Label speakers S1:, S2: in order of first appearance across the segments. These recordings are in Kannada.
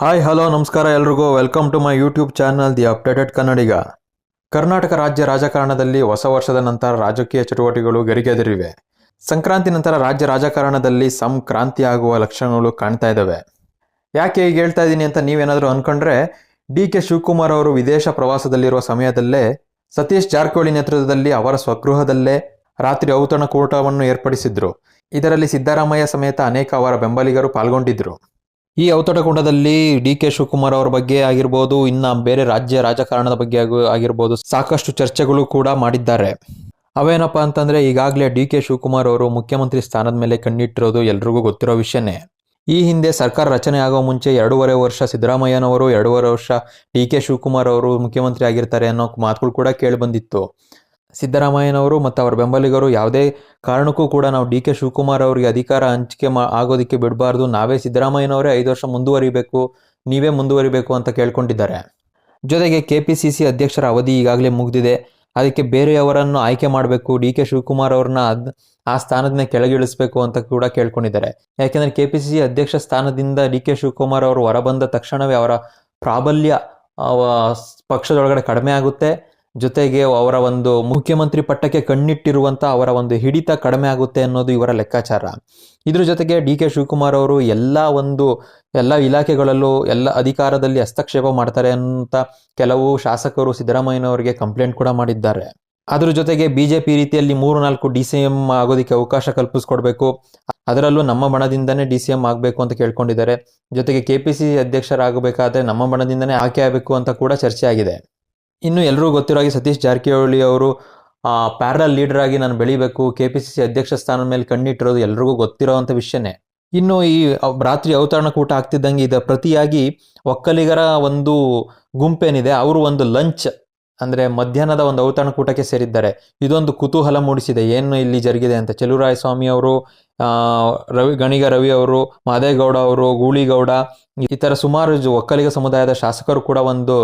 S1: ಹಾಯ್ ಹಲೋ ನಮಸ್ಕಾರ ಎಲ್ರಿಗೂ welcome to my YouTube channel the updated Kannadiga. Karnataka ರಾಜ್ಯ ರಾಜಕಾರಣದಲ್ಲಿ ಹೊಸ ವರ್ಷದ ನಂತರ ರಾಜಕೀಯ ಚಟುವಟಿಕೆಗಳು ಗರಿಗೆದರಿವೆ. ಸಂಕ್ರಾಂತಿ ನಂತರ ರಾಜ್ಯ ರಾಜಕಾರಣದಲ್ಲಿ ಸಂಕ್ರಾಂತಿ ಆಗುವ ಲಕ್ಷಣಗಳು ಕಾಣ್ತಾ ಇದ್ದಾವೆ. ಯಾಕೆ ಈಗ ಹೇಳ್ತಾ ಇದ್ದೀನಿ ಅಂತ ನೀವೇನಾದರೂ ಅನ್ಕೊಂಡ್ರೆ, ಡಿ.ಕೆ. ಶಿವಕುಮಾರ್ ಅವರು ವಿದೇಶ ಪ್ರವಾಸದಲ್ಲಿರುವ ಸಮಯದಲ್ಲೇ ಸತೀಶ್ ಜಾರಕಿಹೊಳಿ ನೇತೃತ್ವದಲ್ಲಿ ಅವರ ಸ್ವಗೃಹದಲ್ಲೇ ರಾತ್ರಿ ಔತಣಕೂಟವನ್ನು ಏರ್ಪಡಿಸಿದ್ರು. ಇದರಲ್ಲಿ ಸಿದ್ದರಾಮಯ್ಯ ಸಮೇತ ಅನೇಕ ಅವರ ಬೆಂಬಲಿಗರು ಪಾಲ್ಗೊಂಡಿದ್ರು. ಈ ಔತಣಕೂಟದಲ್ಲಿ ಡಿ.ಕೆ. ಶಿವಕುಮಾರ್ ಅವರ ಬಗ್ಗೆ ಆಗಿರ್ಬೋದು, ಇನ್ನು ಬೇರೆ ರಾಜ್ಯ ರಾಜಕಾರಣದ ಬಗ್ಗೆ ಆಗಿರ್ಬೋದು ಸಾಕಷ್ಟು ಚರ್ಚೆಗಳು ಕೂಡ ಮಾಡಿದ್ದಾರೆ. ಅವೇನಪ್ಪ ಅಂತಂದ್ರೆ, ಈಗಾಗಲೇ ಡಿ.ಕೆ. ಶಿವಕುಮಾರ್ ಅವರು ಮುಖ್ಯಮಂತ್ರಿ ಸ್ಥಾನದ ಮೇಲೆ ಕಣ್ಣಿಟ್ಟಿರೋದು ಎಲ್ರಿಗೂ ಗೊತ್ತಿರೋ ವಿಷಯನೇ. ಈ ಹಿಂದೆ ಸರ್ಕಾರ ರಚನೆ ಆಗೋ ಮುಂಚೆ 2.5 ವರ್ಷ ಸಿದ್ದರಾಮಯ್ಯನವರು, 2.5 ವರ್ಷ ಡಿ.ಕೆ. ಶಿವಕುಮಾರ್ ಅವರು ಮುಖ್ಯಮಂತ್ರಿ ಆಗಿರ್ತಾರೆ ಅನ್ನೋ ಮಾತುಗಳು ಕೂಡ ಕೇಳಿ ಬಂದಿತ್ತು. ಸಿದ್ದರಾಮಯ್ಯನವರು ಮತ್ತು ಅವರ ಬೆಂಬಲಿಗರು ಯಾವುದೇ ಕಾರಣಕ್ಕೂ ಕೂಡ ನಾವು ಡಿ.ಕೆ. ಶಿವಕುಮಾರ್ ಅವರಿಗೆ ಅಧಿಕಾರ ಹಂಚಿಕೆ ಆಗೋದಕ್ಕೆ ಬಿಡಬಾರ್ದು, ನಾವೇ ಸಿದ್ದರಾಮಯ್ಯನವರೇ 5 ವರ್ಷ ಮುಂದುವರಿಬೇಕು, ನೀವೇ ಮುಂದುವರಿಬೇಕು ಅಂತ ಕೇಳ್ಕೊಂಡಿದ್ದಾರೆ. ಜೊತೆಗೆ KPCC ಅಧ್ಯಕ್ಷರ ಅವಧಿ ಈಗಾಗಲೇ ಮುಗಿದಿದೆ, ಅದಕ್ಕೆ ಬೇರೆಯವರನ್ನು ಆಯ್ಕೆ ಮಾಡಬೇಕು, ಡಿ.ಕೆ. ಶಿವಕುಮಾರ್ ಅವ್ರನ್ನ ಆ ಸ್ಥಾನದಿಂದ ಕೆಳಗಿಳಿಸಬೇಕು ಅಂತ ಕೂಡ ಕೇಳ್ಕೊಂಡಿದ್ದಾರೆ. ಯಾಕೆಂದರೆ KPCC ಅಧ್ಯಕ್ಷ ಸ್ಥಾನದಿಂದ ಡಿ.ಕೆ. ಶಿವಕುಮಾರ್ ಅವರು ಹೊರಬಂದ ತಕ್ಷಣವೇ ಅವರ ಪ್ರಾಬಲ್ಯ ಪಕ್ಷದೊಳಗಡೆ ಕಡಿಮೆ ಆಗುತ್ತೆ. ಜೊತೆಗೆ ಅವರ ಒಂದು ಮುಖ್ಯಮಂತ್ರಿ ಪಟ್ಟಕ್ಕೆ ಕಣ್ಣಿಟ್ಟಿರುವಂಥ ಅವರ ಒಂದು ಹಿಡಿತ ಕಡಿಮೆ ಆಗುತ್ತೆ ಅನ್ನೋದು ಇವರ ಲೆಕ್ಕಾಚಾರ. ಇದ್ರ ಜೊತೆಗೆ ಡಿ.ಕೆ. ಶಿವಕುಮಾರ್ ಅವರು ಎಲ್ಲ ಇಲಾಖೆಗಳಲ್ಲೂ ಎಲ್ಲ ಅಧಿಕಾರದಲ್ಲಿ ಹಸ್ತಕ್ಷೇಪ ಮಾಡ್ತಾರೆ ಅಂತ ಕೆಲವು ಶಾಸಕರು ಸಿದ್ದರಾಮಯ್ಯನವರಿಗೆ ಕಂಪ್ಲೇಂಟ್ ಕೂಡ ಮಾಡಿದ್ದಾರೆ. ಅದ್ರ ಜೊತೆಗೆ BJP ರೀತಿಯಲ್ಲಿ 3-4 DCM ಆಗೋದಕ್ಕೆ ಅವಕಾಶ ಕಲ್ಪಿಸ್ಕೊಡ್ಬೇಕು, ಅದರಲ್ಲೂ ನಮ್ಮ ಬಣದಿಂದನೇ DCM ಆಗಬೇಕು ಅಂತ ಕೇಳ್ಕೊಂಡಿದ್ದಾರೆ. ಜೊತೆಗೆ KPCC ಅಧ್ಯಕ್ಷರಾಗಬೇಕಾದ್ರೆ ನಮ್ಮ ಬಣದಿಂದನೇ ಆಯ್ಕೆ ಆಗಬೇಕು ಅಂತ ಕೂಡ ಚರ್ಚೆ ಆಗಿದೆ. ಇನ್ನು ಎಲ್ಲರೂ ಗೊತ್ತಿರೋ ಹಾಗೆ ಸತೀಶ್ ಜಾರಕಿಹೊಳಿ ಅವರು ಪ್ಯಾರಲ್ ಲೀಡರ್ ಆಗಿ ನಾನು ಬೆಳಿಬೇಕು, KPCC ಅಧ್ಯಕ್ಷ ಸ್ಥಾನದ ಮೇಲೆ ಕಣ್ಣಿಟ್ಟಿರೋದು ಎಲ್ರಿಗೂ ಗೊತ್ತಿರೋವಂಥ ವಿಷಯನೇ. ಇನ್ನು ಈ ರಾತ್ರಿ ಔತಣಕೂಟ ಆಗ್ತಿದ್ದಂಗೆ ಇದರ ಪ್ರತಿಯಾಗಿ ಒಕ್ಕಲಿಗರ ಒಂದು ಗುಂಪೇನಿದೆ, ಅವರು ಒಂದು ಲಂಚ್ ಅಂದರೆ ಮಧ್ಯಾಹ್ನದ ಒಂದು ಔತಣಕೂಟಕ್ಕೆ ಸೇರಿದ್ದಾರೆ. ಇದೊಂದು ಕುತೂಹಲ ಮೂಡಿಸಿದೆ, ಏನು ಇಲ್ಲಿ ಜರುಗಿದೆ ಅಂತ. ಚೆಲುವರಾಯಸ್ವಾಮಿ ಅವರು, ಗಣಿಗ ರವಿ ಅವರು, ಮಾದೇಗೌಡ ಅವರು, ಗೂಳಿಗೌಡ, ಈ ಥರ ಸುಮಾರು ಒಕ್ಕಲಿಗ ಸಮುದಾಯದ ಶಾಸಕರು ಕೂಡ ಒಂದು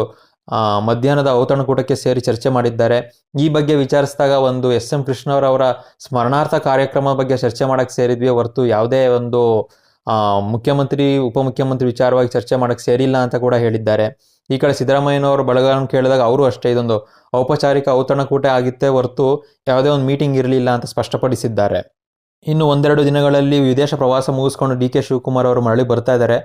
S1: ಮಧ್ಯಾಹ್ನದ ಔತಣಕೂಟಕ್ಕೆ ಸೇರಿ ಚರ್ಚೆ ಮಾಡಿದ್ದಾರೆ. ಈ ಬಗ್ಗೆ ವಿಚಾರಿಸಿದಾಗ ಒಂದು SM ಕೃಷ್ಣವರ ಸ್ಮರಣಾರ್ಥ ಕಾರ್ಯಕ್ರಮ ಬಗ್ಗೆ ಚರ್ಚೆ ಮಾಡಕ್ಕೆ ಸೇರಿದ್ವಿ ಹೊರತು ಯಾವುದೇ ಒಂದು ಮುಖ್ಯಮಂತ್ರಿ ಉಪಮುಖ್ಯಮಂತ್ರಿ ವಿಚಾರವಾಗಿ ಚರ್ಚೆ ಮಾಡಕ್ಕೆ ಸೇರಿಲ್ಲ ಅಂತ ಕೂಡ ಹೇಳಿದ್ದಾರೆ. ಈ ಕಡೆ ಸಿದ್ದರಾಮಯ್ಯನವರು ಬಳಗವನ್ನು ಕೇಳಿದಾಗ ಅವರು ಅಷ್ಟೇ ಇದೊಂದು ಔಪಚಾರಿಕ ಔತಣಕೂಟ ಆಗಿತ್ತೇ ಹೊರತು ಯಾವುದೇ ಒಂದು ಮೀಟಿಂಗ್ ಇರಲಿಲ್ಲ ಅಂತ ಸ್ಪಷ್ಟಪಡಿಸಿದ್ದಾರೆ. ಇನ್ನು 1-2 ದಿನಗಳಲ್ಲಿ ವಿದೇಶ ಪ್ರವಾಸ ಮುಗಿಸ್ಕೊಂಡು ಡಿ.ಕೆ. ಶಿವಕುಮಾರ್ ಅವರು ಮರಳಿ ಬರ್ತಾ ಇದ್ದಾರೆ.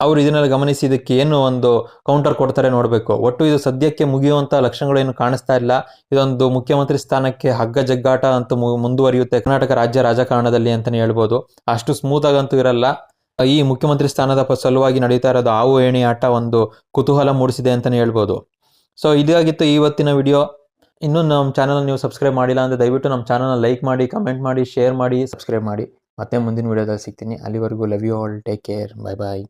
S1: ಅವರು ಇದನ್ನೆಲ್ಲ ಗಮನಿಸಿ ಇದಕ್ಕೆ ಏನು ಒಂದು ಕೌಂಟರ್ ಕೊಡ್ತಾರೆ ನೋಡಬೇಕು. ಒಟ್ಟು ಇದು ಸದ್ಯಕ್ಕೆ ಮುಗಿಯುವಂಥ ಲಕ್ಷಣಗಳೇನು ಕಾಣಿಸ್ತಾ ಇಲ್ಲ. ಇದೊಂದು ಮುಖ್ಯಮಂತ್ರಿ ಸ್ಥಾನಕ್ಕೆ ಹಗ್ಗ ಜಗ್ಗಾಟ ಅಂತ ಮುಂದುವರಿಯುತ್ತೆ ಕರ್ನಾಟಕ ರಾಜ್ಯ ರಾಜಕಾರಣದಲ್ಲಿ ಅಂತಲೇ ಹೇಳ್ಬೋದು. ಅಷ್ಟು ಸ್ಮೂತ್ ಆಗಂತೂ ಇರಲ್ಲ. ಈ ಮುಖ್ಯಮಂತ್ರಿ ಸ್ಥಾನದ ಸಲುವಾಗಿ ನಡೀತಾ ಇರೋದು ಹಾವು ಏಣಿ ಆಟ ಒಂದು ಕುತೂಹಲ ಮೂಡಿಸಿದೆ ಅಂತಲೇ ಹೇಳ್ಬೋದು. ಸೊ ಇದಾಗಿತ್ತು ಇವತ್ತಿನ ವಿಡಿಯೋ. ಇನ್ನೂ ನಮ್ಮ ಚಾನಲ್ ನೀವು ಸಬ್ಸ್ಕ್ರೈಬ್ ಮಾಡಿಲ್ಲ ಅಂದರೆ ದಯವಿಟ್ಟು ನಮ್ಮ ಚಾನಲ್ನ ಲೈಕ್ ಮಾಡಿ, ಕಮೆಂಟ್ ಮಾಡಿ, ಶೇರ್ ಮಾಡಿ, ಸಬ್ಸ್ಕ್ರೈಬ್ ಮಾಡಿ. ಮತ್ತೆ ಮುಂದಿನ ವಿಡಿಯೋದಲ್ಲಿ ಸಿಗ್ತೀನಿ. ಅಲ್ಲಿವರೆಗೂ love you all, take care, bye bye.